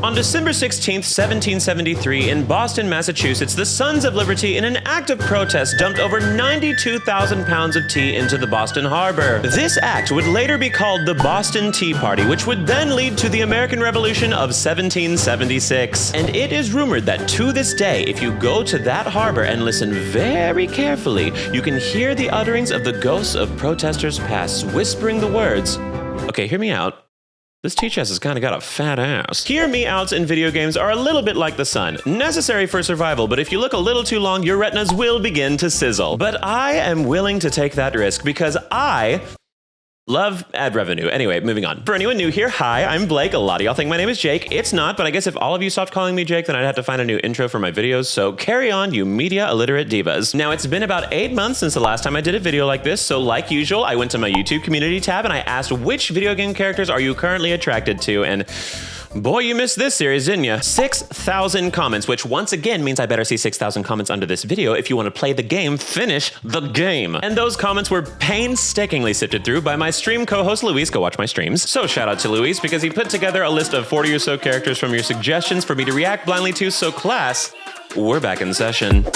On December 16th, 1773, in Boston, Massachusetts, the Sons of Liberty, in an act of protest, dumped over 92,000 pounds of tea into the Boston Harbor. This act would later be called the Boston Tea Party, which would then lead to the American Revolution of 1776. And it is rumored that to this day, if you go to that harbor and listen very carefully, you can hear the utterings of the ghosts of protesters past, whispering the words, "Okay, hear me out. This tea chest has kind of got a fat ass." Hear me outs in video games are a little bit like the sun. Necessary for survival, but if you look a little too long, your retinas will begin to sizzle. But I am willing to take that risk because I love ad revenue. Anyway, moving on. For anyone new here, hi, I'm Blake. A lot of y'all think my name is Jake. It's not, but I guess if all of you stopped calling me Jake, then I'd have to find a new intro for my videos, so carry on, you media illiterate divas. Now, it's been about 8 months since the last time I did a video like this, so like usual, I went to my YouTube community tab and I asked which video game characters are you currently attracted to, and boy, you missed this series, didn't you? 6,000 comments, which once again means I better see 6,000 comments under this video if you want to play the game, finish the game. And those comments were painstakingly sifted through by my stream co-host Luis. Go watch my streams. So shout out to Luis because he put together a list of 40 or so characters from your suggestions for me to react blindly to. So class, we're back in session.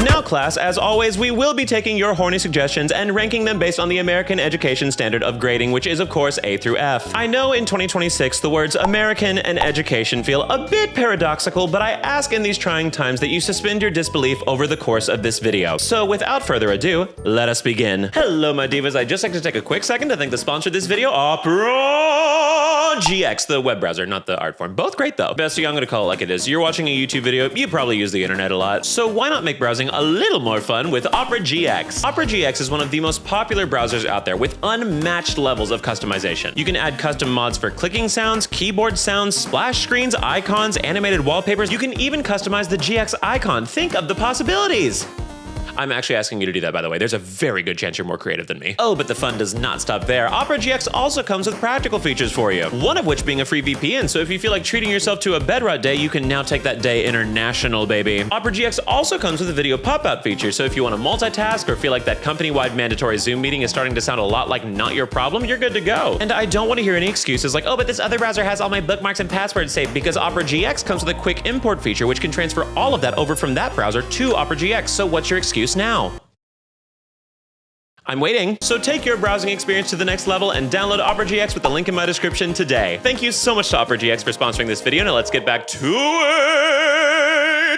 Now, class, as always, we will be taking your horny suggestions and ranking them based on the American education standard of grading, which is, of course, A through F. I know in 2026, the words American and education feel a bit paradoxical, but I ask in these trying times that you suspend your disbelief over the course of this video. So without further ado, let us begin. Hello, my divas. I'd just like to take a quick second to thank the sponsor of this video, Opera GX, the web browser, not the art form. Both great, though. Bestie, I'm gonna call it like it is. You're watching a YouTube video, you probably use the internet a lot, so why not make browsing a little more fun with Opera GX. Opera GX is one of the most popular browsers out there with unmatched levels of customization. You can add custom mods for clicking sounds, keyboard sounds, splash screens, icons, animated wallpapers. You can even customize the GX icon. Think of the possibilities. I'm actually asking you to do that, by the way. There's a very good chance you're more creative than me. Oh, but the fun does not stop there. Opera GX also comes with practical features for you, one of which being a free VPN, so if you feel like treating yourself to a bed rot day, you can now take that day international, baby. Opera GX also comes with a video pop-out feature, so if you want to multitask or feel like that company-wide mandatory Zoom meeting is starting to sound a lot like not your problem, you're good to go. And I don't want to hear any excuses like, oh, but this other browser has all my bookmarks and passwords saved, because Opera GX comes with a quick import feature, which can transfer all of that over from that browser to Opera GX, so what's your excuse now? I'm waiting. So take your browsing experience to the next level and download Opera GX with the link in my description today. Thank you so much to Opera GX for sponsoring this video. Now let's get back to it.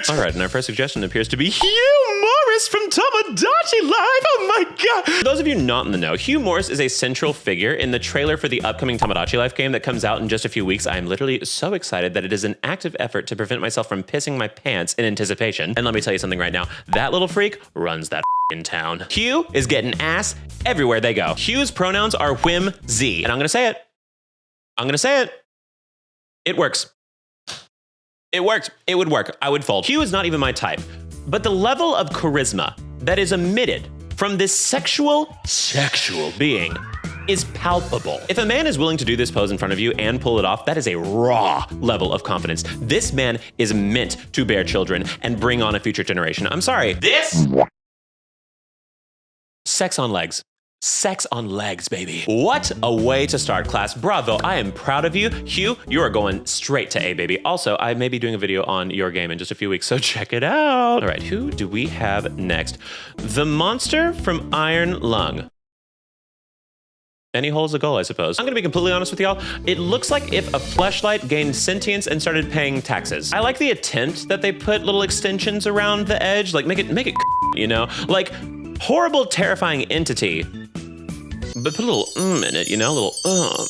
All right, and our first suggestion appears to be Hugh Morris from Tomodachi Life. Oh my God. For those of you not in the know, Hugh Morris is a central figure in the trailer for the upcoming Tomodachi Life game that comes out in just a few weeks. I'm literally so excited that it is an active effort to prevent myself from pissing my pants in anticipation. And let me tell you something right now, that little freak runs that in town. Hugh is getting ass everywhere they go. Hugh's pronouns are whim-z, and I'm gonna say it. I'm gonna say it. It works. It worked. It would work. I would fold. Hugh is not even my type, but the level of charisma that is emitted from this sexual being is palpable. If a man is willing to do this pose in front of you and pull it off, that is a raw level of confidence. This man is meant to bear children and bring on a future generation. I'm sorry. This sex on legs. Sex on legs, baby. What a way to start, class. Bravo, I am proud of you. Hugh, you are going straight to A, baby. Also, I may be doing a video on your game in just a few weeks, so check it out. All right, who do we have next? The monster from Iron Lung. Any hole's a goal, I suppose. I'm gonna be completely honest with y'all. It looks like if a fleshlight gained sentience and started paying taxes. I like the attempt that they put little extensions around the edge, like make it, you know? Like, horrible, terrifying entity, but put a little in it, you know, a little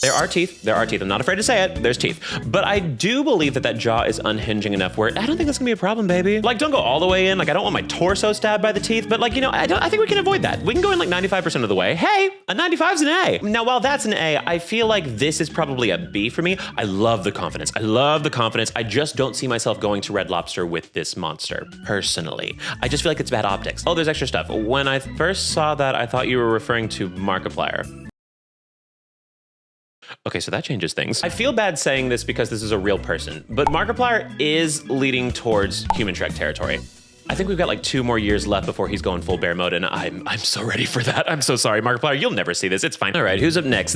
There are teeth, I'm not afraid to say it, there's teeth. But I do believe that jaw is unhinging enough where I don't think that's gonna be a problem, baby. Like, don't go all the way in, like I don't want my torso stabbed by the teeth, but like, you know, I think we can avoid that. We can go in like 95% of the way. Hey, a 95's an A. Now, while that's an A, I feel like this is probably a B for me. I love the confidence, I just don't see myself going to Red Lobster with this monster, personally. I just feel like it's bad optics. Oh, there's extra stuff. When I first saw that, I thought you were referring to Markiplier. Okay, so that changes things. I feel bad saying this because this is a real person, but Markiplier is leading towards human Shrek territory. I think we've got like 2 more years left before he's going full bear mode, and I'm so ready for that. I'm so sorry, Markiplier, you'll never see this, it's fine. All right, who's up next?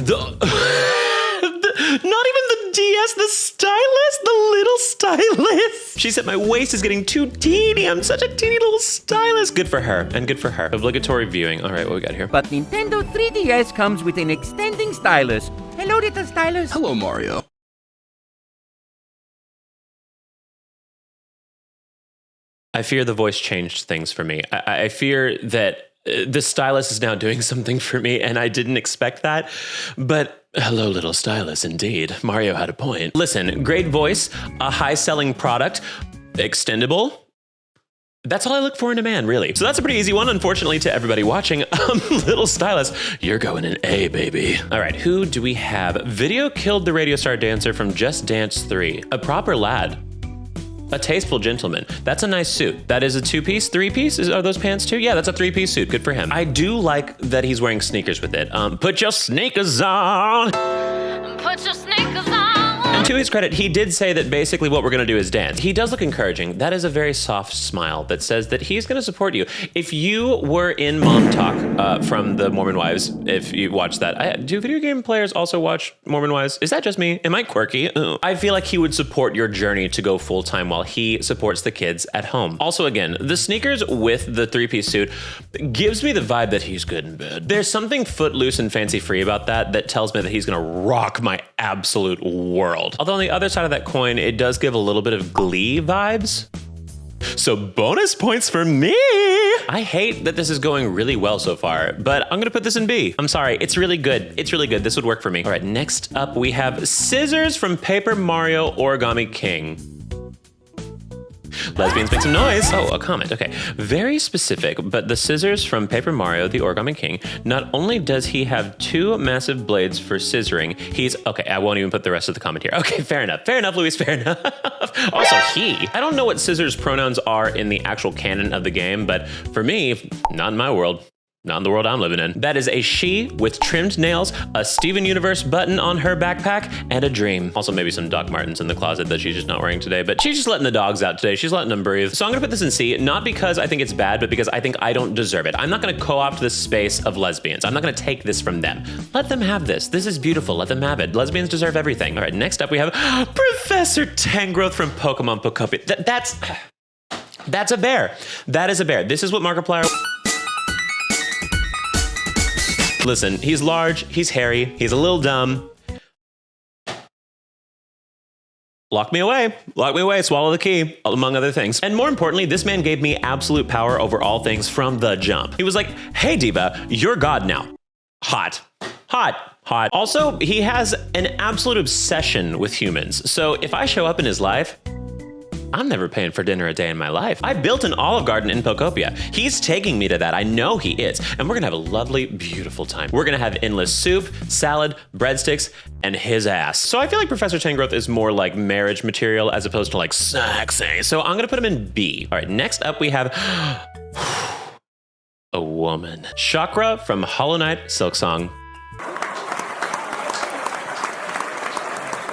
yes, the stylist, the little stylist. She said my waist is getting too teeny. I'm such a teeny little stylist. Good for her, and good for her. Obligatory viewing. All right, what we got here? But Nintendo 3DS comes with an extending stylus. Hello, little stylus. Hello, Mario. I fear the voice changed things for me. I fear that the stylus is now doing something for me, and I didn't expect that. But hello, little stylus, indeed. Mario had a point. Listen, great voice, a high-selling product, extendable. That's all I look for in a man, really. So that's a pretty easy one, unfortunately, to everybody watching. Little stylus, you're going in A, baby. All right, who do we have? Video killed the radio star dancer from Just Dance 3. A proper lad. A tasteful gentleman. That's a nice suit. That is a two-piece, three-piece? Are those pants too? Yeah, that's a three-piece suit. Good for him. I do like that he's wearing sneakers with it. Put your sneakers on. Put your sneakers on. And to his credit, he did say that basically what we're gonna do is dance. He does look encouraging. That is a very soft smile that says that he's gonna support you. If you were in Mom Talk from the Mormon Wives, if you watch that, do video game players also watch Mormon Wives? Is that just me? Am I quirky? Ugh. I feel like he would support your journey to go full-time while he supports the kids at home. Also, again, the sneakers with the three-piece suit gives me the vibe that he's good in bed. There's something footloose and fancy-free about that tells me that he's gonna rock my absolute world. Although on the other side of that coin, it does give a little bit of Glee vibes. So bonus points for me. I hate that this is going really well so far, but I'm gonna put this in B. I'm sorry, it's really good. It's really good, this would work for me. All right, next up we have scissors from Paper Mario Origami King. Lesbians make some noise. Oh, a comment, okay. Very specific, but the scissors from Paper Mario, the Origami King, not only does he have two massive blades for scissoring, okay, I won't even put the rest of the comment here. Okay, fair enough, Luis, fair enough. Also, I don't know what scissors pronouns are in the actual canon of the game, but for me, not in my world. Not in the world I'm living in. That is a she with trimmed nails, a Steven Universe button on her backpack, and a dream. Also maybe some Doc Martens in the closet that she's just not wearing today, but she's just letting the dogs out today. She's letting them breathe. So I'm gonna put this in C, not because I think it's bad, but because I think I don't deserve it. I'm not gonna co-opt this space of lesbians. I'm not gonna take this from them. Let them have this. This is beautiful, let them have it. Lesbians deserve everything. All right, next up we have Professor Tangrowth from Pokemon Pocopia. That's a bear. That is a bear. This is what Markiplier... Listen, he's large, he's hairy, he's a little dumb. Lock me away, swallow the key, among other things. And more importantly, this man gave me absolute power over all things from the jump. He was like, hey Diva, you're God now. Hot. Also, he has an absolute obsession with humans. So if I show up in his life, I'm never paying for dinner a day in my life. I built an Olive Garden in Pocopia. He's taking me to that. I know he is. And we're gonna have a lovely, beautiful time. We're gonna have endless soup, salad, breadsticks, and his ass. So I feel like Professor Tangrowth is more like marriage material as opposed to like sexy. So I'm gonna put him in B. All right, next up we have a woman. Chakra from Hollow Knight Silksong.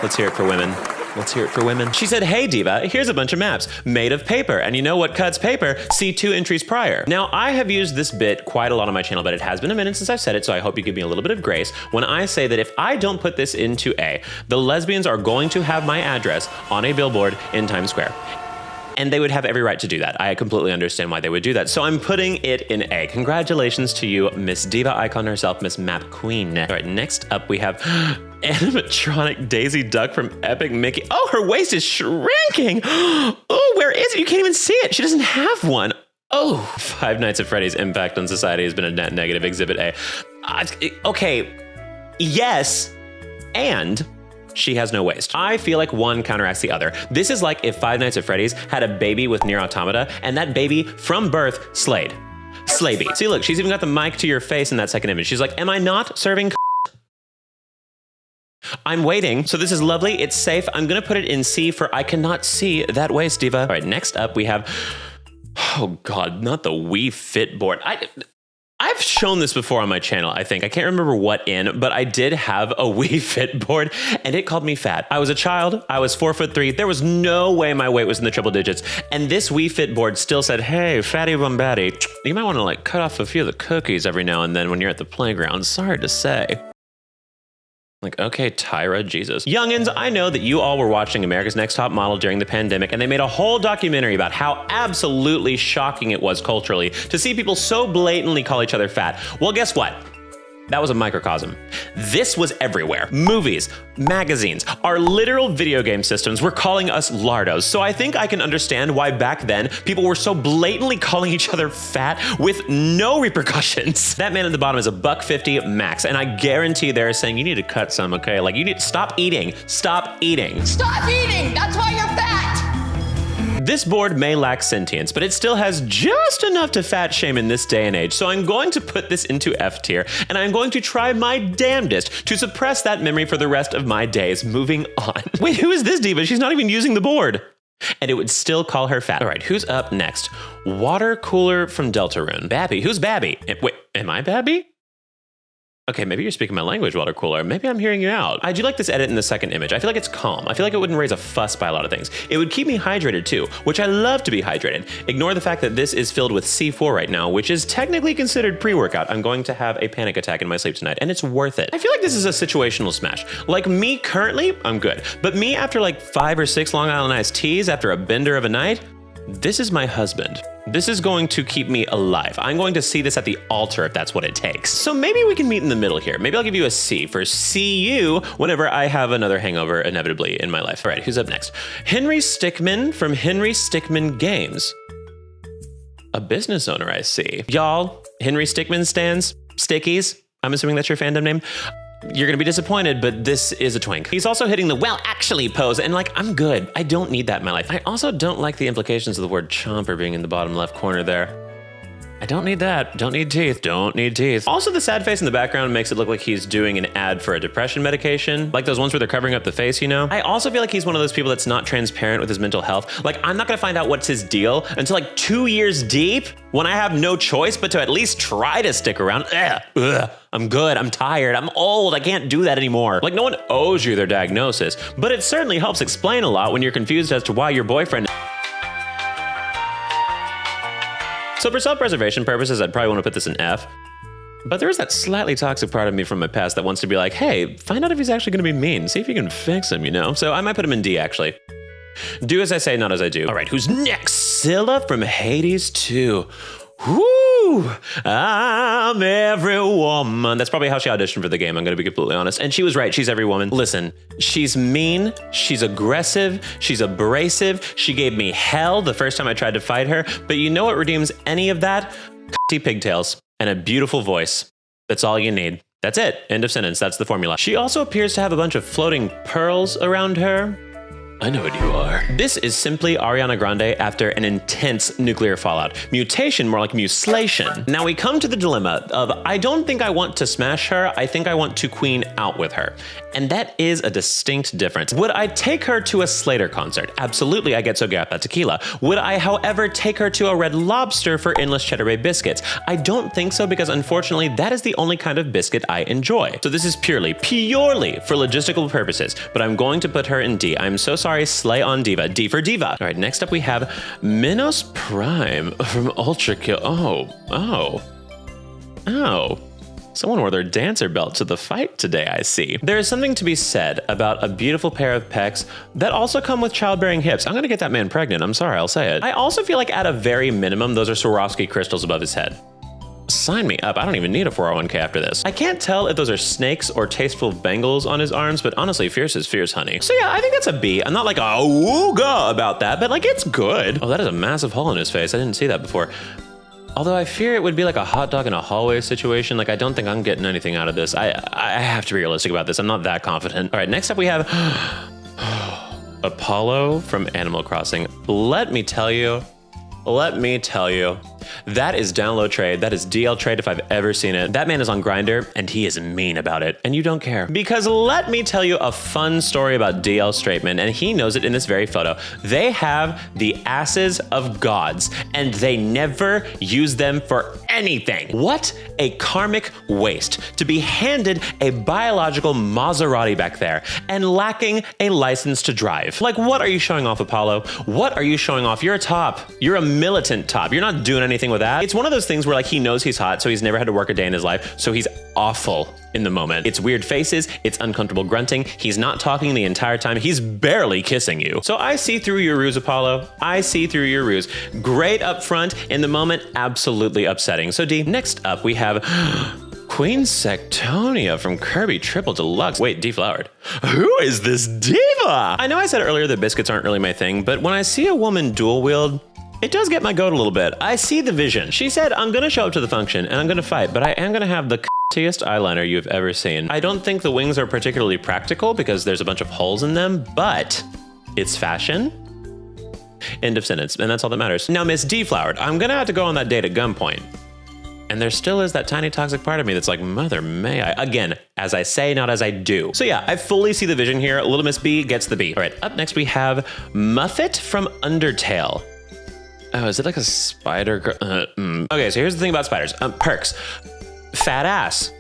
Let's hear it for women. Let's hear it for women. She said, hey Diva, here's a bunch of maps made of paper. And you know what cuts paper? See 2 entries prior. Now, I have used this bit quite a lot on my channel, but it has been a minute since I've said it, so I hope you give me a little bit of grace when I say that if I don't put this into A, the lesbians are going to have my address on a billboard in Times Square. And they would have every right to do that. I completely understand why they would do that. So I'm putting it in A. Congratulations to you, Miss Diva Icon herself, Miss Map Queen. All right, next up we have animatronic Daisy Duck from Epic Mickey. Oh, her waist is shrinking. Oh, where is it? You can't even see it. She doesn't have one. Oh, Five Nights at Freddy's impact on society has been a net negative, exhibit A. Okay, yes, and she has no waist. I feel like one counteracts the other. This is like if Five Nights at Freddy's had a baby with Nier Automata, and that baby, from birth, slayed. Slayby. See, look, she's even got the mic to your face in that second image. She's like, am I not serving I'm waiting. So this is lovely. It's safe. I'm going to put it in C for I cannot see that waist, Diva. All right, next up we have, oh God, not the Wii Fit board. I've shown this before on my channel, I think. I can't remember what in, but I did have a Wii Fit board and it called me fat. I was a child, I was 4'3". There was no way my weight was in the triple digits. And this Wii Fit board still said, hey, fatty bombati, you might want to like cut off a few of the cookies every now and then when you're at the playground. Sorry to say. Like, okay, Tyra, Jesus. Youngins, I know that you all were watching America's Next Top Model during the pandemic, and they made a whole documentary about how absolutely shocking it was culturally to see people so blatantly call each other fat. Well, guess what? That was a microcosm. This was everywhere. Movies, magazines, our literal video game systems were calling us lardos. So I think I can understand why back then people were so blatantly calling each other fat with no repercussions. That man at the bottom is $1.50 max, and I guarantee they're saying you need to cut some, okay? Like you need to stop eating. Stop eating. Stop eating! That's why you're fat! This board may lack sentience, but it still has just enough to fat shame in this day and age, so I'm going to put this into F tier, and I'm going to try my damnedest to suppress that memory for the rest of my days. Moving on. Wait, who is this diva? She's not even using the board. And it would still call her fat. All right, who's up next? Water cooler from Deltarune. Babby. Who's Babby? Wait, am I Babby? Okay, maybe you're speaking my language, water cooler. Maybe I'm hearing you out. I do like this edit in the second image. I feel like it's calm. I feel like it wouldn't raise a fuss by a lot of things. It would keep me hydrated too, which I love to be hydrated. Ignore the fact that this is filled with C4 right now, which is technically considered pre-workout. I'm going to have a panic attack in my sleep tonight, and it's worth it. I feel like this is a situational smash. Like me currently, I'm good. But me after like 5 or 6 Long Island iced teas after a bender of a night, this is my husband. This is going to keep me alive. I'm going to see this at the altar if that's what it takes. So maybe we can meet in the middle here. Maybe I'll give you a C for see you whenever I have another hangover inevitably in my life. All right, who's up next? Henry Stickmin from Henry Stickmin Games. A business owner, I see. Y'all, Henry Stickmin stands, Stickies, I'm assuming that's your fandom name. You're gonna be disappointed, but this is a twink. He's also hitting the well actually pose, and like, I'm good. I don't need that in my life. I also don't like the implications of the word chomper being in the bottom left corner there. I don't need that. Don't need teeth. Don't need teeth. Also, the sad face in the background makes it look like he's doing an ad for a depression medication. Like those ones where they're covering up the face, you know? I also feel like he's one of those people that's not transparent with his mental health. Like, I'm not gonna find out what's his deal until like 2 years deep when I have no choice but to at least try to stick around. Ugh. I'm good. I'm tired. I'm old. I can't do that anymore. Like, no one owes you their diagnosis, but it certainly helps explain a lot when you're confused as to why your boyfriend. So for self-preservation purposes, I'd probably want to put this in F. But there is that slightly toxic part of me from my past that wants to be like, hey, find out if he's actually going to be mean. See if you can fix him, you know? So I might put him in D, actually. Do as I say, not as I do. All right, who's next? Scylla from Hades 2. Woo! I'm every woman. That's probably how she auditioned for the game, I'm gonna be completely honest. And she was right, she's every woman. Listen, she's mean, she's aggressive, she's abrasive, she gave me hell the first time I tried to fight her, but you know what redeems any of that? Pigtails and a beautiful voice. That's all you need. That's it, end of sentence, that's the formula. She also appears to have a bunch of floating pearls around her. I know what you are. This is simply Ariana Grande after an intense nuclear fallout. Mutation, more like muslation. Now we come to the dilemma of, I don't think I want to smash her, I think I want to queen out with her. And that is a distinct difference. Would I take her to a Slater concert? Absolutely, I get so grappa tequila. Would I, however, take her to a Red Lobster for endless Cheddar Bay biscuits? I don't think so, because unfortunately, that is the only kind of biscuit I enjoy. So this is purely for logistical purposes, but I'm going to put her in D. I'm so sorry, slay on diva. D for diva. All right, next up we have Minos Prime from Ultra Kill. Oh. Someone wore their dancer belt to the fight today, I see. There is something to be said about a beautiful pair of pecs that also come with childbearing hips. I'm gonna get that man pregnant, I'm sorry, I'll say it. I also feel like at a very minimum, those are Swarovski crystals above his head. Sign me up, I don't even need a 401k after this. I can't tell if those are snakes or tasteful bangles on his arms, but honestly, fierce is fierce, honey. So yeah, I think that's a B. I'm not like a wooga about that, but like, it's good. Oh, that is a massive hole in his face. I didn't see that before. Although I fear it would be like a hot dog in a hallway situation. Like, I don't think I'm getting anything out of this. I have to be realistic about this. I'm not that confident. All right, next up we have Apollo from Animal Crossing. Let me tell you, that is download trade. That is DL trade if I've ever seen it. That man is on Grindr and he is mean about it. And you don't care. Because let me tell you a fun story about DL Straightman, and he knows it in this very photo. They have the asses of gods and they never use them for anything. What a karmic waste to be handed a biological Maserati back there and lacking a license to drive. Like, what are you showing off, Apollo? What are you showing off? You're a top. You're a militant top. You're not doing anything anything with that. It's one of those things where like he knows he's hot, so he's never had to work a day in his life, so he's awful in the moment. It's weird faces, it's uncomfortable grunting, he's not talking the entire time, he's barely kissing you. So I see through your ruse, Apollo. I see through your ruse. Great up front, in the moment, absolutely upsetting. So D, next up we have Queen Sectonia from Kirby Triple Deluxe. Wait, deflowered. Who is this diva? I know I said earlier that biscuits aren't really my thing, but when I see a woman dual wield, it does get my goat a little bit. I see the vision. She said, I'm gonna show up to the function and I'm gonna fight, but I am gonna have the cuttiest eyeliner you've ever seen. I don't think the wings are particularly practical because there's a bunch of holes in them, but it's fashion. End of sentence, and that's all that matters. Now, Miss Deflowered, I'm gonna have to go on that date at gunpoint. And there still is that tiny toxic part of me that's like, mother may I? Again, as I say, not as I do. So yeah, I fully see the vision here. Little Miss B gets the B. All right, up next we have Muffet from Undertale. Oh, is it like a spider girl? Okay, so here's the thing about spiders. Perks. Fat ass.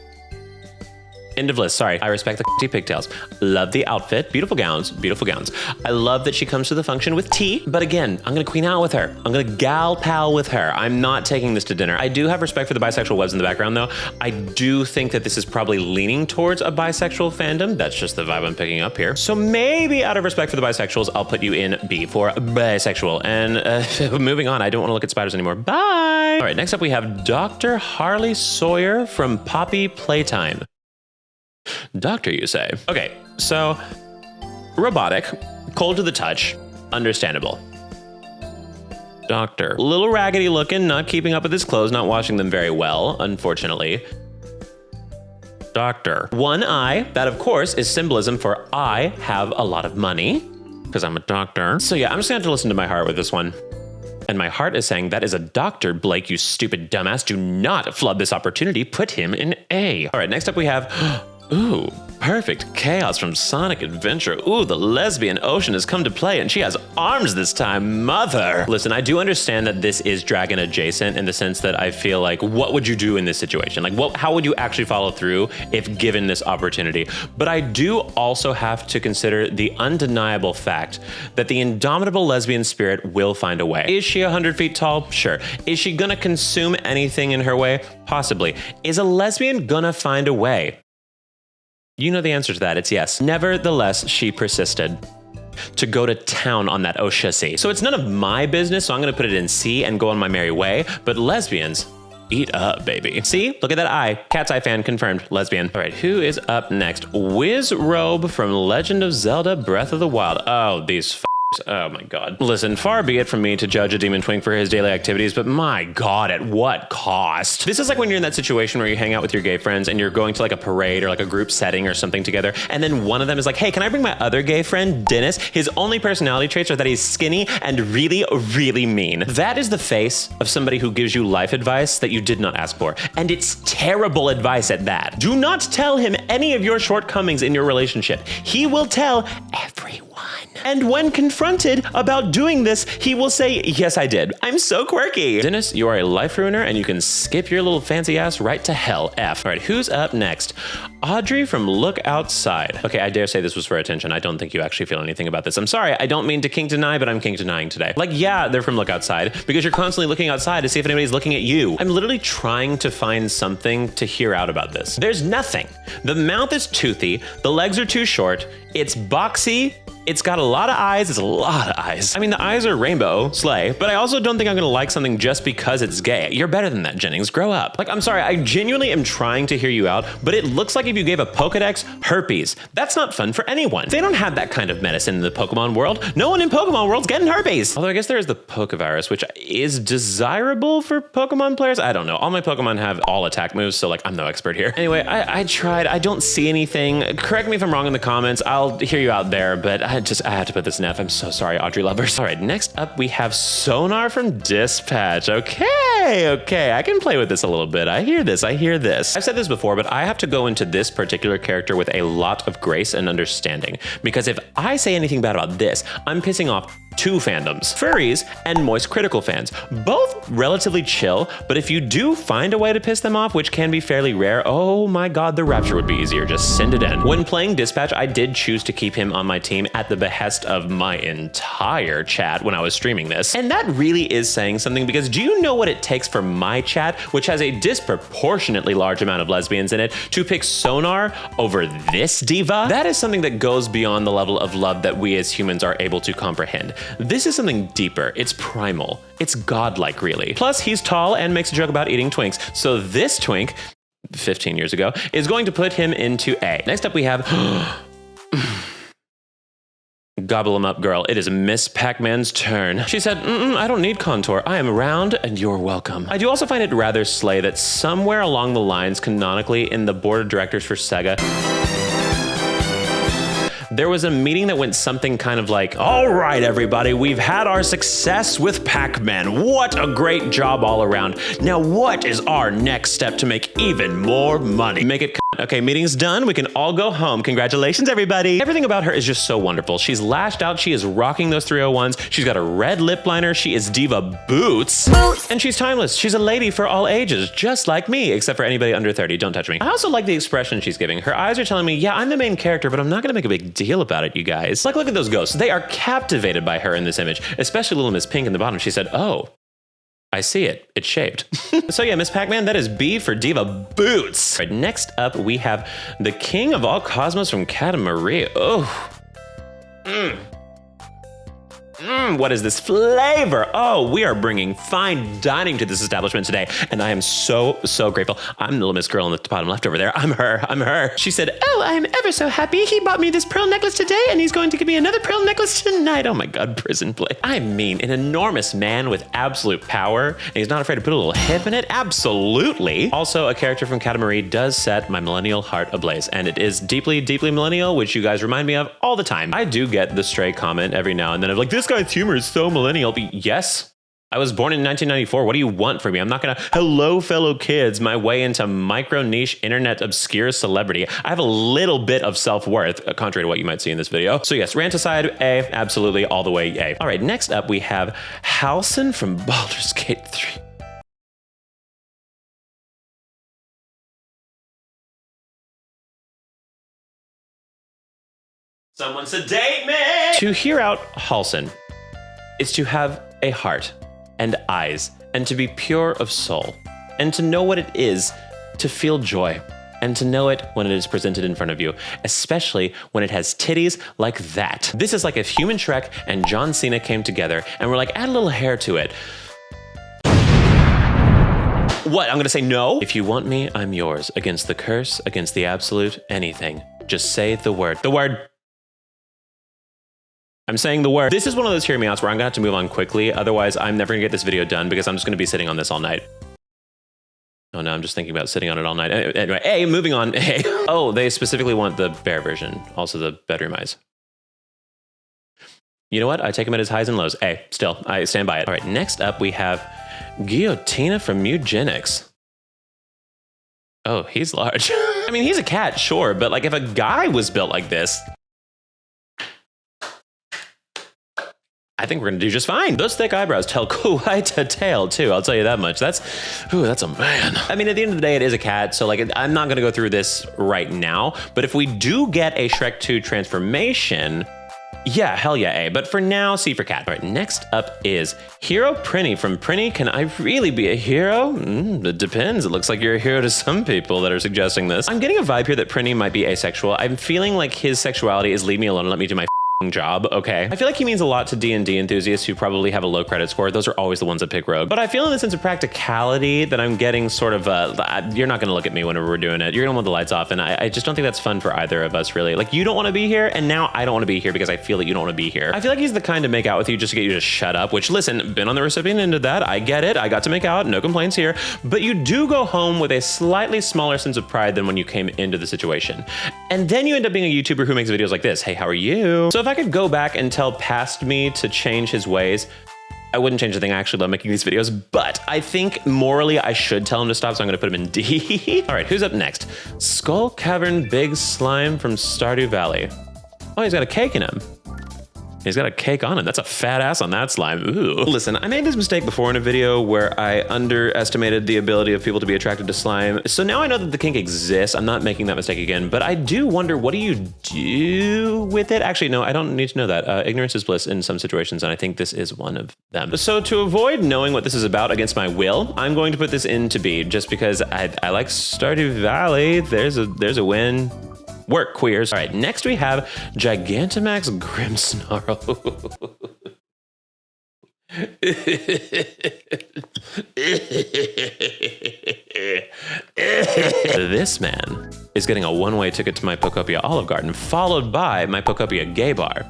End of list, sorry. I respect the pigtails. Love the outfit. Beautiful gowns, beautiful gowns. I love that she comes to the function with tea, but again, I'm gonna queen out with her. I'm gonna gal pal with her. I'm not taking this to dinner. I do have respect for the bisexual webs in the background though. I do think that this is probably leaning towards a bisexual fandom. That's just the vibe I'm picking up here. So maybe out of respect for the bisexuals, I'll put you in B for bisexual. And moving on, I don't wanna look at spiders anymore. Bye. All right, next up we have Dr. Harley Sawyer from Poppy Playtime. Doctor, you say? Okay, so robotic, cold to the touch, understandable. Doctor, a little raggedy looking, not keeping up with his clothes, not washing them very well, unfortunately. Doctor, one eye, that of course is symbolism for I have a lot of money, because I'm a doctor. So yeah, I'm just gonna have to listen to my heart with this one. And my heart is saying, that is a doctor, Blake, you stupid dumbass. Do not flub this opportunity. Put him in A. All right, next up we have, ooh, perfect chaos from Sonic Adventure. Ooh, the lesbian ocean has come to play and she has arms this time, mother. Listen, I do understand that this is dragon adjacent in the sense that I feel like, what would you do in this situation? Like, how would you actually follow through if given this opportunity? But I do also have to consider the undeniable fact that the indomitable lesbian spirit will find a way. Is she 100 feet tall? Sure. Is she gonna consume anything in her way? Possibly. Is a lesbian gonna find a way? You know the answer to that, it's yes. Nevertheless, she persisted to go to town on that Oshasi. So it's none of my business, so I'm gonna put it in C and go on my merry way, but lesbians, eat up, baby. See, look at that eye. Cat's Eye fan confirmed, lesbian. All right, who is up next? Wiz Robe from Legend of Zelda Breath of the Wild. Oh, these oh my God. Listen, far be it from me to judge a demon twink for his daily activities, but my God, at what cost? This is like when you're in that situation where you hang out with your gay friends and you're going to like a parade or like a group setting or something together, and then one of them is like, hey, can I bring my other gay friend, Dennis? His only personality traits are that he's skinny and really, really mean. That is the face of somebody who gives you life advice that you did not ask for. And it's terrible advice at that. Do not tell him any of your shortcomings in your relationship. He will tell everyone. And when confronted about doing this, he will say, yes, I did. I'm so quirky. Dennis, you are a life ruiner and you can skip your little fancy ass right to hell, F. All right, who's up next? Audrey from Look Outside. Okay, I dare say this was for attention. I don't think you actually feel anything about this. I'm sorry, I don't mean to kink deny, but I'm kink denying today. Like, yeah, they're from Look Outside because you're constantly looking outside to see if anybody's looking at you. I'm literally trying to find something to hear out about this. There's nothing. The mouth is toothy, the legs are too short, it's boxy, it's got a lot of eyes. It's a lot of eyes. I mean, the eyes are rainbow, slay, but I also don't think I'm gonna like something just because it's gay. You're better than that, Jennings. Grow up. Like, I'm sorry, I genuinely am trying to hear you out, but it looks like if you gave a Pokedex herpes. That's not fun for anyone. They don't have that kind of medicine in the Pokemon world. No one in Pokemon world's getting herpes. Although I guess there is the Pokevirus, which is desirable for Pokemon players. I don't know. All my Pokemon have all attack moves, so like, I'm no expert here. Anyway, I tried. I don't see anything. Correct me if I'm wrong in the comments. I'll hear you out there, but I have to put this in F. I'm so sorry, Audrey lovers. All right, next up we have Sonar from Dispatch. Okay, I can play with this a little bit. I hear this. I've said this before, but I have to go into this particular character with a lot of grace and understanding, because if I say anything bad about this, I'm pissing off two fandoms, furries and moist critical fans. Both relatively chill, but if you do find a way to piss them off, which can be fairly rare, oh my god, the rapture would be easier. Just send it in. When playing Dispatch, I did choose to keep him on my team at the behest of my entire chat when I was streaming this. And that really is saying something, because do you know what it takes for my chat, which has a disproportionately large amount of lesbians in it, to pick Sonar over this diva? That is something that goes beyond the level of love that we as humans are able to comprehend. This is something deeper. It's primal. It's godlike, really. Plus, he's tall and makes a joke about eating twinks. So this twink, 15 years ago, is going to put him into A. Next up we have Gobble him up, girl. It is Miss Pac-Man's turn. She said, I don't need contour. I am round and you're welcome. I do also find it rather slay that somewhere along the lines, canonically, in the board of directors for Sega, there was a meeting that went something kind of like, all right, everybody, we've had our success with Pac-Man. What a great job all around. Now, what is our next step to make even more money? Make it okay, meeting's done. We can all go home. Congratulations, everybody. Everything about her is just so wonderful. She's lashed out. She is rocking those 301s. She's got a red lip liner. She is diva boots. And she's timeless. She's a lady for all ages, just like me, except for anybody under 30. Don't touch me. I also like the expression she's giving. Her eyes are telling me, yeah, I'm the main character, but I'm not gonna make a big deal about it, you guys. Like, look at those ghosts. They are captivated by her in this image, especially little Miss Pink in the bottom. She said, oh, I see it. It's shaped. So yeah, Miss Pac-Man, that is B for diva boots. All right, next up, we have the king of all cosmos from Katamari. Oh. What is this flavor? Oh, we are bringing fine dining to this establishment today, and I am so grateful. I'm the little Miss girl in the bottom left over there. I'm her. She said, oh, I am ever so happy. He bought me this pearl necklace today, and he's going to give me another pearl necklace tonight. Oh my god, prison play. I mean, an enormous man with absolute power, and he's not afraid to put a little hip in it. Absolutely. Also, a character from Katamari does set my millennial heart ablaze, and it is deeply millennial, which you guys remind me of all the time. I do get the stray comment every now and then of like, this guy's humor is so millennial. But yes, I was born in 1994. What do you want from me? I'm not gonna, hello fellow kids, my way into micro niche internet obscure celebrity. I have a little bit of self-worth, contrary to what you might see in this video. So yes, rant aside, A, absolutely, all the way A. All right, next up we have Halcyon from Baldur's Gate 3. Someone sedate me! To hear out Halcyon is to have a heart and eyes, and to be pure of soul, and to know what it is to feel joy, and to know it when it is presented in front of you, especially when it has titties like that. This is like if Human Shrek and John Cena came together and were like, add a little hair to it. What, I'm gonna say no? If you want me, I'm yours. Against the curse, against the absolute, anything. Just say the word. The word. I'm saying the word. This is one of those hear me outs where I'm gonna have to move on quickly. Otherwise, I'm never gonna get this video done because I'm just gonna be sitting on this all night. Oh no, I'm just thinking about sitting on it all night. Anyway, A, moving on. A. Oh, they specifically want the bear version. Also the bedroom eyes. You know what? I take him at his highs and lows. A, still, I stand by it. All right, next up we have Guillotina from Jennings. Oh, he's large. I mean, he's a cat, sure, but like if a guy was built like this, I think we're gonna do just fine. Those thick eyebrows tell quite a tale too, I'll tell you that much. That's a man. I mean, at the end of the day, it is a cat, so like I'm not gonna go through this right now, but if we do get a Shrek 2 transformation, yeah, hell yeah, A. But for now, C for cat. All right, next up is Hero Prinny from Prinny. Can I really be a hero? It depends. It looks like you're a hero to some people that are suggesting this. I'm getting a vibe here that Prinny might be asexual. I'm feeling like his sexuality is leave me alone and let me do my job, okay? I feel like he means a lot to D&D enthusiasts who probably have a low credit score. Those are always the ones that pick Rogue. But I feel in the sense of practicality that I'm getting sort of you're not gonna look at me whenever we're doing it. You're gonna want the lights off, and I just don't think that's fun for either of us, really. Like, you don't wanna be here, and now I don't wanna be here because I feel that you don't wanna be here. I feel like he's the kind to make out with you just to get you to shut up, which, listen, been on the recipient end of that. I get it. I got to make out. No complaints here. But you do go home with a slightly smaller sense of pride than when you came into the situation. And then you end up being a YouTuber who makes videos like this. Hey, how are you? So if I could go back and tell past me to change his ways, I wouldn't change a thing. I actually love making these videos, but I think morally I should tell him to stop, so I'm gonna put him in D. All right, who's up next? Skull Cavern Big Slime from Stardew Valley. Oh, he's got a cake in him. He's got a cake on him. That's a fat ass on that slime. Ooh. Listen, I made this mistake before in a video where I underestimated the ability of people to be attracted to slime. So now I know that the kink exists. I'm not making that mistake again, but I do wonder, what do you do with it? Actually, no, I don't need to know that. Ignorance is bliss in some situations, and I think this is one of them. So to avoid knowing what this is about against my will, I'm going to put this into B just because I like Stardew Valley. There's a win. Work, queers. All right, next we have Gigantamax Grimmsnarl. This man is getting a one-way ticket to my Pokopia Olive Garden, followed by my Pokopia Gay Bar.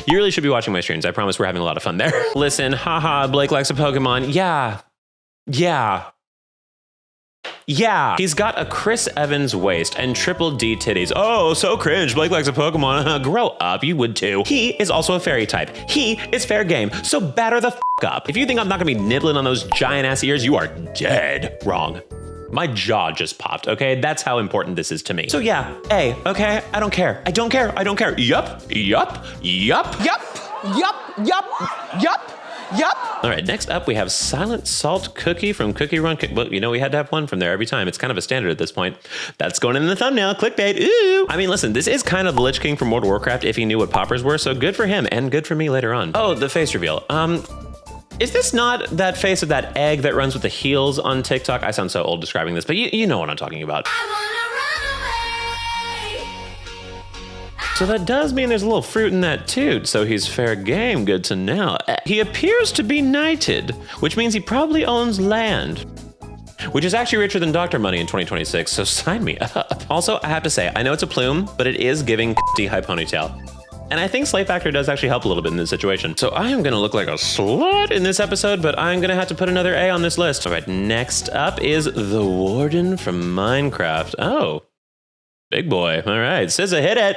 You really should be watching my streams. I promise we're having a lot of fun there. Listen, haha, Blake likes a Pokemon. Yeah, he's got a Chris Evans waist and triple D titties. Oh, so cringe. Blake likes a Pokemon. Grow up, you would too. He is also a fairy type. He is fair game, so batter the f up. If you think I'm not gonna be nibbling on those giant ass ears, you are dead wrong. My jaw just popped, okay? That's how important this is to me. So yeah, A, okay? I don't care. I don't care. I don't care. Yup. All right, next up we have Silent Salt Cookie from Cookie Run. Well, you know, we had to have one from there every time. It's kind of a standard at this point. That's going in the thumbnail, clickbait, ooh. I mean, listen, this is kind of the Lich King from World of Warcraft if he knew what poppers were, so good for him and good for me later on. Oh, the face reveal. Is this not that face of that egg that runs with the heels on TikTok? I sound so old describing this, but you know what I'm talking about. So that does mean there's a little fruit in that too, so he's fair game, good to know. He appears to be knighted, which means he probably owns land, which is actually richer than Dr. Money in 2026, so sign me up. Also, I have to say, I know it's a plume, but it is giving high ponytail. And I think Slay Factor does actually help a little bit in this situation. So I am gonna look like a slut in this episode, but I'm gonna have to put another A on this list. All right, next up is the Warden from Minecraft. Oh. Big boy. All right, SZA, hit it.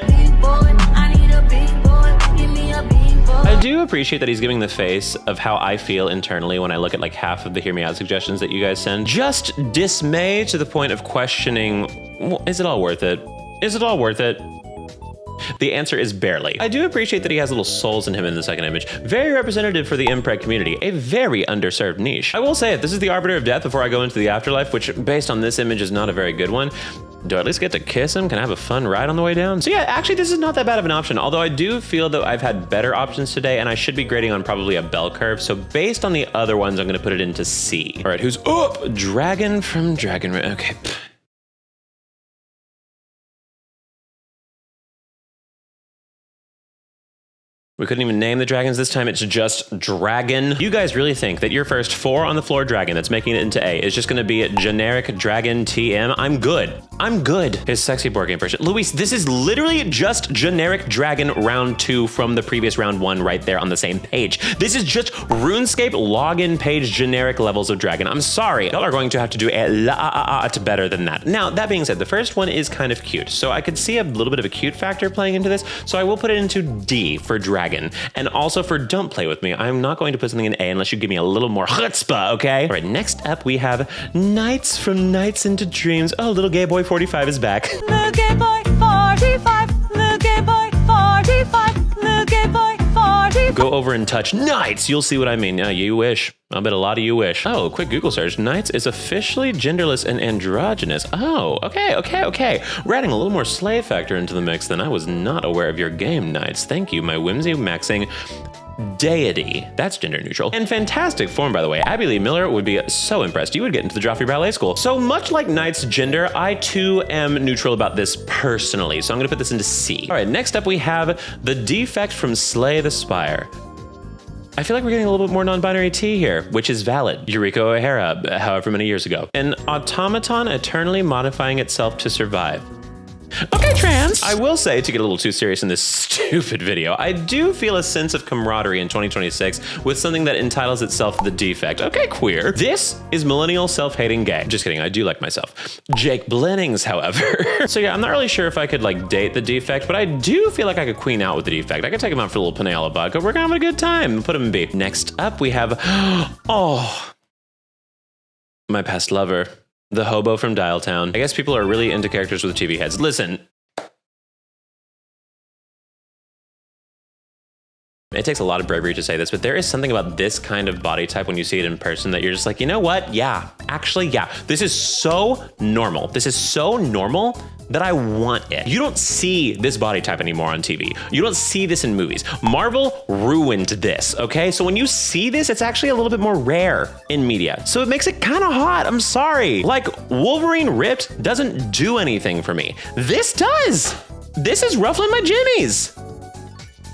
I do appreciate that he's giving the face of how I feel internally when I look at like half of the Hear Me Out suggestions that you guys send. Just dismay to the point of questioning, well, is it all worth it? Is it all worth it? The answer is barely. I do appreciate that he has little souls in him in the second image. Very representative for the impreg community, a very underserved niche. I will say it, this is the Arbiter of Death before I go into the afterlife, which based on this image is not a very good one. Do I at least get to kiss him? Can I have a fun ride on the way down? So yeah, actually this is not that bad of an option, although I do feel that I've had better options today and I should be grading on probably a bell curve. So based on the other ones, I'm gonna put it into C. All right, who's up? Dragon from Dragon, okay. We couldn't even name the dragons this time, it's just Dragon. You guys really think that your first 4 on the floor dragon that's making it into A is just gonna be a generic Dragon TM? I'm good. I'm good. His sexy board game version. Luis, this is literally just generic Dragon round 2 from the previous round 1 right there on the same page. This is just RuneScape login page generic levels of Dragon. I'm sorry, y'all are going to have to do a lot better than that. Now, that being said, the first one is kind of cute, so I could see a little bit of a cute factor playing into this, so I will put it into D for Dragon. And also for Don't Play With Me, I'm not going to put something in A unless you give me a little more chutzpah, okay? All right, next up we have Nights from Nights into Dreams. Oh, little gay boy 45 is back. Little gay boy 45, little gay boy 45, little gay boy 45. Go over and touch Nights, you'll see what I mean. Yeah, you wish. I'll bet a lot of you wish. Oh, quick Google search. Nights is officially genderless and androgynous. Oh, okay. We're adding a little more slay factor into the mix than I was not aware of your game, Nights. Thank you, my whimsy maxing deity. That's gender neutral. And fantastic form, by the way. Abby Lee Miller would be so impressed. You would get into the Joffrey Ballet School. So much like Knight's gender, I too am neutral about this personally. So I'm gonna put this into C. All right, next up we have the defect from Slay the Spire. I feel like we're getting a little bit more non-binary T here, which is valid. Eureka O'Hara, however many years ago. An automaton eternally modifying itself to survive. Okay, trans. I will say, to get a little too serious in this stupid video, I do feel a sense of camaraderie in 2026 with something that entitles itself The Defect. Okay, queer. This is millennial self-hating gay. Just kidding, I do like myself. Jake Blennings, however. So yeah, I'm not really sure if I could like date The Defect, but I do feel like I could queen out with The Defect. I could take him out for a little Panela vodka. We're gonna have a good time. Put him in B. Next up, we have, oh, my past lover. The hobo from Dialtown. I guess people are really into characters with TV heads. Listen, It takes a lot of bravery to say this, but there is something about this kind of body type when you see it in person that you're just like, you know what? Yeah, actually, yeah. This is so normal. This is so normal that I want it. You don't see this body type anymore on TV. You don't see this in movies. Marvel ruined this, okay? So when you see this, it's actually a little bit more rare in media. So it makes it kind of hot, I'm sorry. Like, Wolverine ripped doesn't do anything for me. This does. This is ruffling my jimmies.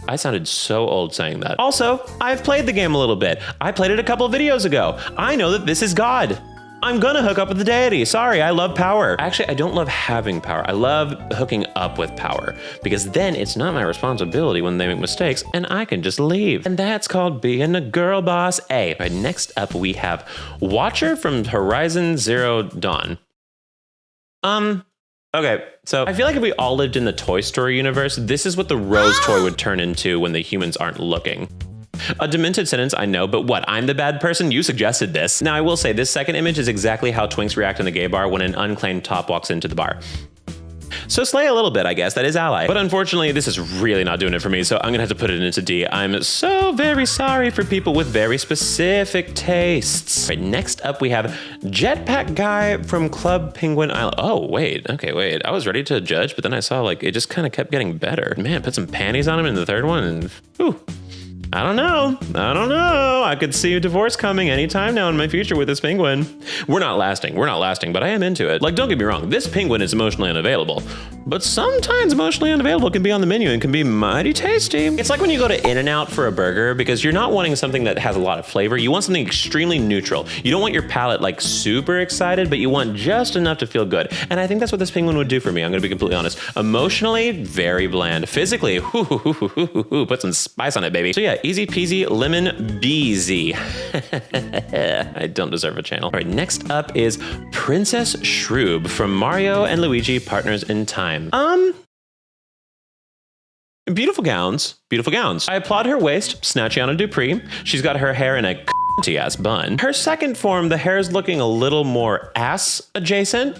I sounded so old saying that. Also, I've played the game a little bit. I played it a couple of videos ago. I know that this is God. I'm gonna hook up with the deity. Sorry, I love power. Actually, I don't love having power. I love hooking up with power because then it's not my responsibility when they make mistakes and I can just leave. And that's called being a girl boss. A. Right, next up we have Watcher from Horizon Zero Dawn. Okay, so I feel like if we all lived in the Toy Story universe, this is what the Rose toy would turn into when the humans aren't looking. A demented sentence, I know, but what? I'm the bad person? You suggested this. Now, I will say this second image is exactly how twinks react in the gay bar when an unclaimed top walks into the bar. So slay a little bit, I guess. That is ally. But unfortunately, this is really not doing it for me, so I'm gonna have to put it into D. I'm so very sorry for people with very specific tastes. Right, next up, we have Jetpack Guy from Club Penguin Island. Oh, wait. Okay, wait. I was ready to judge, but then I saw, like, it just kind of kept getting better. Man, put some panties on him in the third one, and whew. I don't know. I could see a divorce coming anytime now in my future with this penguin. We're not lasting, but I am into it. Like, don't get me wrong, this penguin is emotionally unavailable, but sometimes emotionally unavailable can be on the menu and can be mighty tasty. It's like when you go to In-N-Out for a burger because you're not wanting something that has a lot of flavor. You want something extremely neutral. You don't want your palate like super excited, but you want just enough to feel good. And I think that's what this penguin would do for me. I'm gonna be completely honest. Emotionally, very bland. Physically, put some spice on it, baby. So yeah, easy peasy lemon beezy. I don't deserve a channel. All right, next up is Princess Shroob from Mario and Luigi Partners in Time. Beautiful gowns, beautiful gowns. I applaud her waist, Snatchiana Dupree. She's got her hair in a ass bun. Her second form, the hair is looking a little more ass adjacent.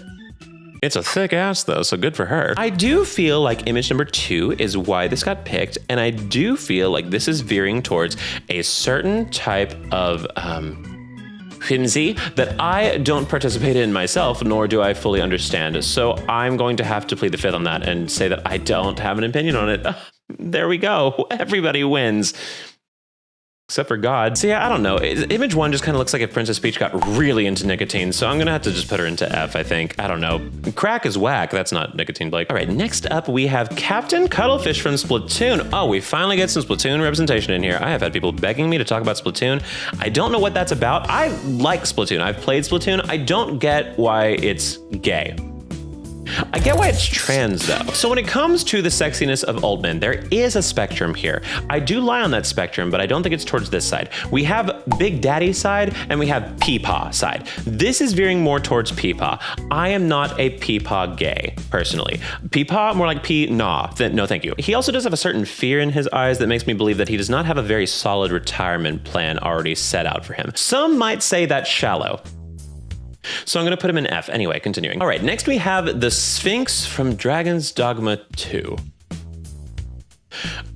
It's a thick ass though, so good for her. I do feel like image number 2 is why this got picked, and I do feel like this is veering towards a certain type of whimsy that I don't participate in myself, nor do I fully understand. So I'm going to have to plead the fifth on that and say that I don't have an opinion on it. There we go. Everybody wins. Except for God. So yeah, I don't know. Image 1 just kind of looks like if Princess Peach got really into nicotine, so I'm gonna have to just put her into F, I think. I don't know. Crack is whack. That's not nicotine, Blake. All right, next up we have Captain Cuttlefish from Splatoon. Oh, we finally get some Splatoon representation in here. I have had people begging me to talk about Splatoon. I don't know what that's about. I like Splatoon. I've played Splatoon. I don't get why it's gay. I get why it's trans though. So when it comes to the sexiness of old men, there is a spectrum here. I do lie on that spectrum, but I don't think it's towards this side. We have Big Daddy side and we have Peepaw side. This is veering more towards Peepaw. I am not a Peepaw gay, personally. Peepaw, more like P-Nah. No, thank you. He also does have a certain fear in his eyes that makes me believe that he does not have a very solid retirement plan already set out for him. Some might say that's shallow. So I'm gonna put him in F. Anyway, continuing. All right, next we have the Sphinx from Dragon's Dogma 2.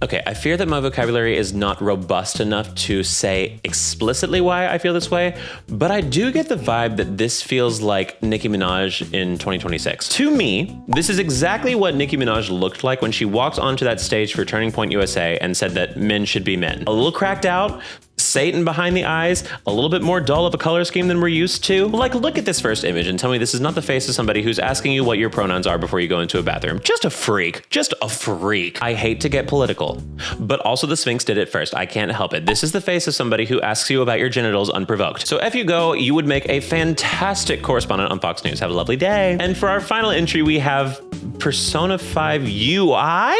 Okay, I fear that my vocabulary is not robust enough to say explicitly why I feel this way, but I do get the vibe that this feels like Nicki Minaj in 2026. To me, this is exactly what Nicki Minaj looked like when she walked onto that stage for Turning Point USA and said that men should be men. A little cracked out, Satan behind the eyes, a little bit more dull of a color scheme than we're used to. Like, look at this first image and tell me this is not the face of somebody who's asking you what your pronouns are before you go into a bathroom. Just a freak. Just a freak. I hate to get political, but also the Sphinx did it first. I can't help it. This is the face of somebody who asks you about your genitals unprovoked. So if you go, you would make a fantastic correspondent on Fox News. Have a lovely day. And for our final entry, we have Persona 5 UI?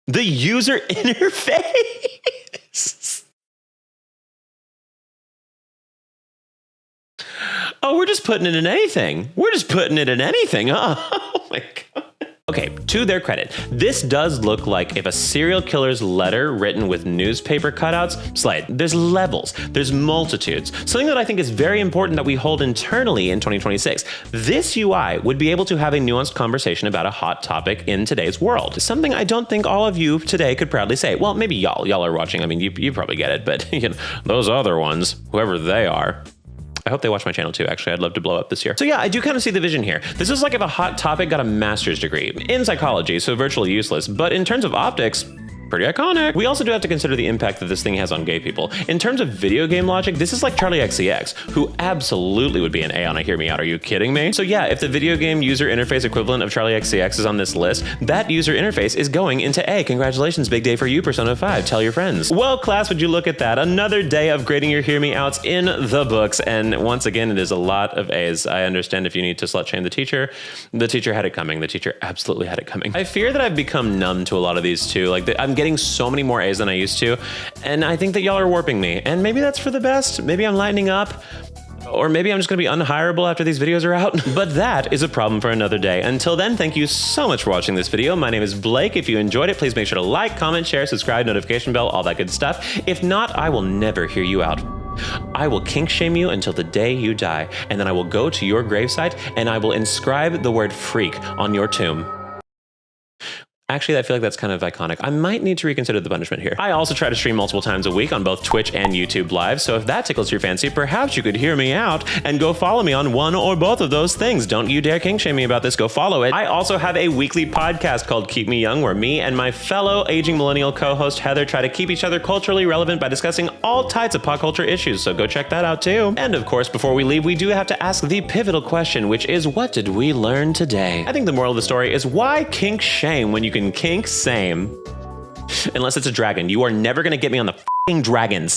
The user interface. Oh, we're just putting it in anything. We're just putting it in anything, huh? Oh my God. Okay, to their credit, this does look like if a serial killer's letter written with newspaper cutouts, Slade. There's levels, there's multitudes. Something that I think is very important that we hold internally in 2026. This UI would be able to have a nuanced conversation about a hot topic in today's world. Something I don't think all of you today could proudly say. Well, maybe y'all are watching. I mean, you probably get it, but you know, those other ones, whoever they are, I hope they watch my channel too, actually. I'd love to blow up this year. So yeah, I do kind of see the vision here. This is like if a hot topic got a master's degree in psychology, so virtually useless, but in terms of optics, pretty iconic. We also do have to consider the impact that this thing has on gay people. In terms of video game logic, this is like Charlie XCX, who absolutely would be an A on a Hear Me Out. Are you kidding me? So yeah, if the video game user interface equivalent of Charlie XCX is on this list, that user interface is going into A. Congratulations, big day for you, Persona 5. Tell your friends. Well, class, would you look at that? Another day of grading your Hear Me Outs in the books. And once again, it is a lot of A's. I understand if you need to slut shame the teacher had it coming. The teacher absolutely had it coming. I fear that I've become numb to a lot of these too. Like I'm getting so many more A's than I used to, and I think that y'all are warping me, and maybe that's for the best. Maybe I'm lightening up, or maybe I'm just gonna be unhireable after these videos are out, but that is a problem for another day. Until then, thank you so much for watching this video. My name is Blake. If you enjoyed it, please make sure to like, comment, share, subscribe, notification bell, all that good stuff. If not, I will never hear you out. I will kink shame you until the day you die, and then I will go to your gravesite and I will inscribe the word freak on your tomb. Actually, I feel like that's kind of iconic. I might need to reconsider the punishment here. I also try to stream multiple times a week on both Twitch and YouTube Live, so if that tickles your fancy, perhaps you could hear me out and go follow me on one or both of those things. Don't you dare kink shame me about this, go follow it. I also have a weekly podcast called Keep Me Young, where me and my fellow aging millennial co-host Heather try to keep each other culturally relevant by discussing all types of pop culture issues, so go check that out too. And of course, before we leave, we do have to ask the pivotal question, which is, what did we learn today? I think the moral of the story is, why kink shame when you can kink same? Unless it's a dragon. You are never gonna get me on the f***ing dragons.